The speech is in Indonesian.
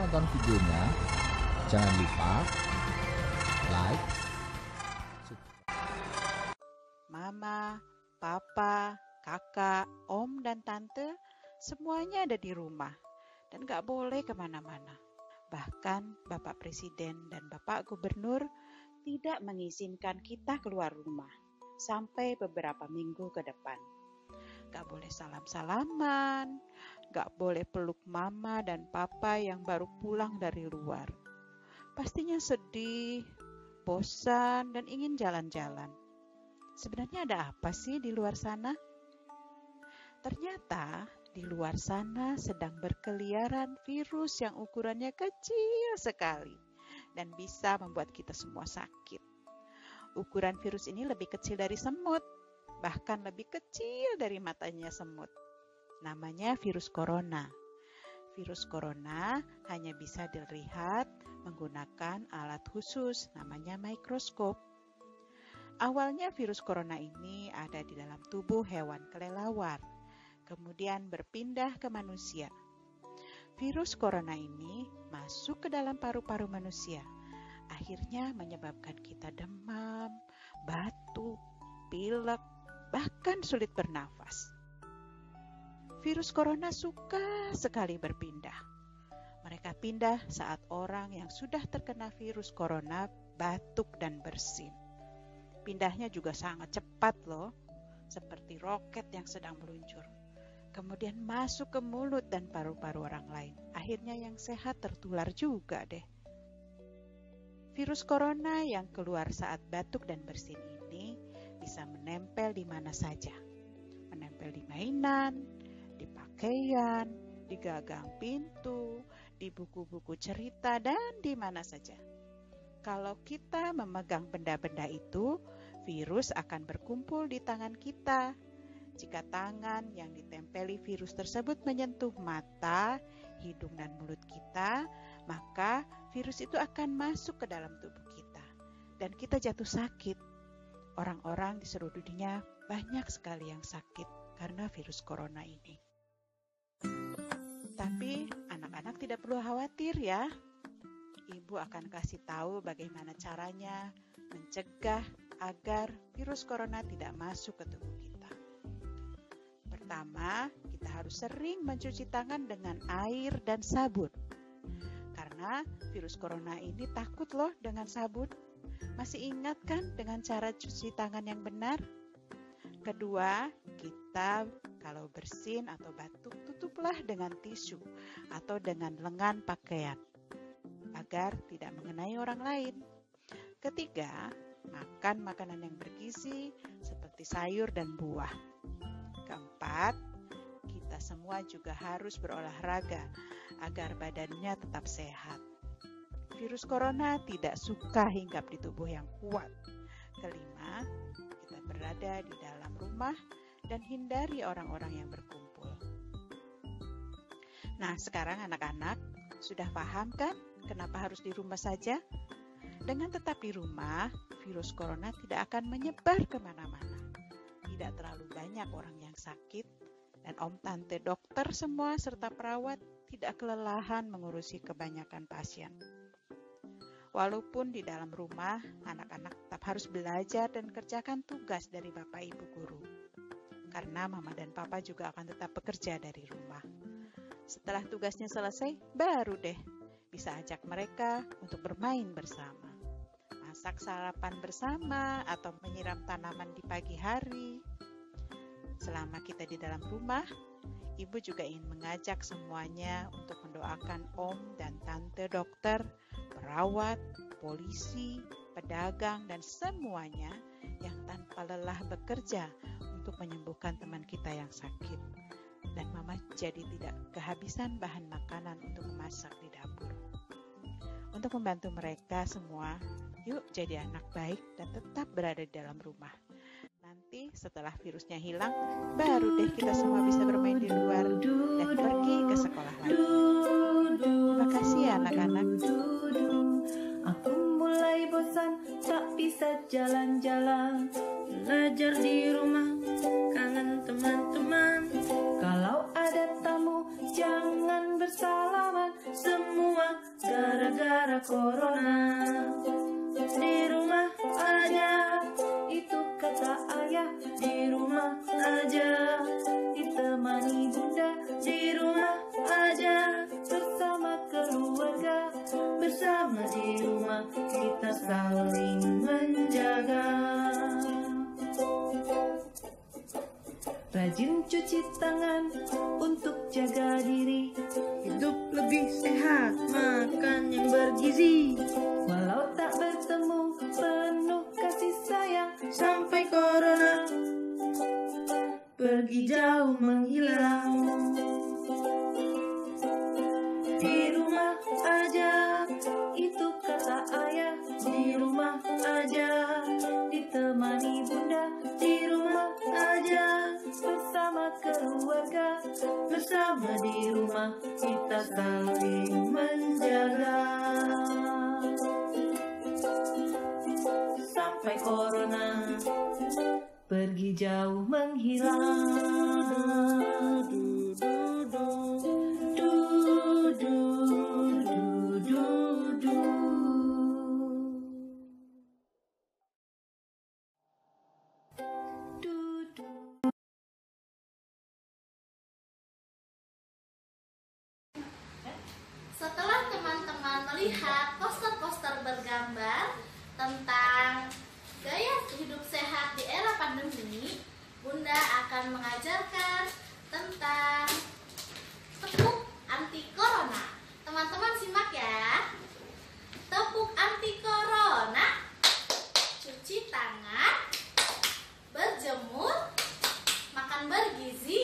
nonton videonya, jangan lupa like, Mama, Papa, Kakak, Om, dan Tante semuanya ada di rumah dan gak boleh kemana-mana. Bahkan Bapak Presiden dan Bapak Gubernur tidak mengizinkan kita keluar rumah sampai beberapa minggu ke depan. Gak boleh salam-salaman, gak boleh peluk Mama dan Papa yang baru pulang dari luar. Pastinya sedih, bosan, dan ingin jalan-jalan. Sebenarnya ada apa sih di luar sana? Ternyata di luar sana sedang berkeliaran virus yang ukurannya kecil sekali dan bisa membuat kita semua sakit. Ukuran virus ini lebih kecil dari semut, bahkan lebih kecil dari matanya semut. Namanya virus corona. Virus corona hanya bisa dilihat menggunakan alat khusus namanya mikroskop. Awalnya virus corona ini ada di dalam tubuh hewan kelelawar, kemudian berpindah ke manusia. Virus corona ini masuk ke dalam paru-paru manusia, akhirnya menyebabkan kita demam, batuk, pilek, bahkan sulit bernafas. Virus corona suka sekali berpindah. Mereka pindah saat orang yang sudah terkena virus corona batuk dan bersin. Pindahnya juga sangat cepat loh, seperti roket yang sedang meluncur. Kemudian masuk ke mulut dan paru-paru orang lain. Akhirnya yang sehat tertular juga deh. Virus corona yang keluar saat batuk dan bersin ini bisa menempel di mana saja. Menempel di mainan, di pakaian, di gagang pintu, di buku-buku cerita, dan di mana saja. Kalau kita memegang benda-benda itu, virus akan berkumpul di tangan kita. Jika tangan yang ditempeli virus tersebut menyentuh mata, hidung, dan mulut kita, maka virus itu akan masuk ke dalam tubuh kita dan kita jatuh sakit. Orang-orang di seluruh dunia banyak sekali yang sakit karena virus corona ini. Tapi anak-anak tidak perlu khawatir ya. Ibu akan kasih tahu bagaimana caranya mencegah agar virus corona tidak masuk ke tubuh kita. Pertama, kita harus sering mencuci tangan dengan air dan sabun. Karena virus corona ini takut loh dengan sabun. Masih ingat kan dengan cara cuci tangan yang benar? Kedua, kita kalau bersin atau batuk, tutuplah dengan tisu atau dengan lengan pakaian agar tidak mengenai orang lain. Ketiga, makan makanan yang bergizi seperti sayur dan buah. Keempat, kita semua juga harus berolahraga agar badannya tetap sehat. Virus corona tidak suka hinggap di tubuh yang kuat. Kelima, kita berada di dalam rumah dan hindari orang-orang yang berkumpul. Nah, sekarang anak-anak sudah paham kan kenapa harus di rumah saja? Dengan tetap di rumah, virus corona tidak akan menyebar kemana-mana. Tidak terlalu banyak orang yang sakit, dan om, tante, dokter semua serta perawat tidak kelelahan mengurusi kebanyakan pasien. Walaupun di dalam rumah, anak-anak tetap harus belajar dan kerjakan tugas dari Bapak Ibu guru. Karena Mama dan Papa juga akan tetap bekerja dari rumah. Setelah tugasnya selesai, baru deh bisa ajak mereka untuk bermain bersama. Masak sarapan bersama atau menyiram tanaman di pagi hari. Selama kita di dalam rumah, Ibu juga ingin mengajak semuanya untuk mendoakan om dan tante dokter, perawat, polisi, pedagang, dan semuanya yang tanpa lelah bekerja untuk menyembuhkan teman kita yang sakit. Dan Mama jadi tidak kehabisan bahan makanan untuk memasak di dapur. Untuk membantu mereka semua, yuk jadi anak baik dan tetap berada di dalam rumah. Nanti setelah virusnya hilang, baru deh kita semua bisa bermain di luar dan pergi ke sekolah lagi. Terima kasih ya anak-anak. Aku mulai bosan, tak bisa jalan-jalan. Belajar di rumah, kangen teman-teman. Kalau ada tamu, jangan bersalaman. Semua gara-gara corona. Di rumah aja, itu kata ayah. Di rumah aja, ditemani bunda. Di rumah aja, bersama keluarga. Bersama di rumah, kita saling menjaga. Rajin cuci tangan untuk jaga diri. Hidup lebih sehat, makan yang bergizi. Walau tak bertemu, penuh kasih sayang. Sampai corona pergi jauh menghilang. Di rumah aja, itu kata ayah. Di rumah aja, ditemani bunda. Di rumah aja, bersama keluarga. Bersama di rumah, kita saling menjaga. Sampai corona pergi jauh menghilang. Setelah teman-teman melihat poster-poster bergambar tentang gaya hidup sehat di era pandemi, Bunda akan mengajarkan tentang tepuk anti corona. Teman-teman simak ya. Tepuk anti corona: cuci tangan, berjemur, makan bergizi,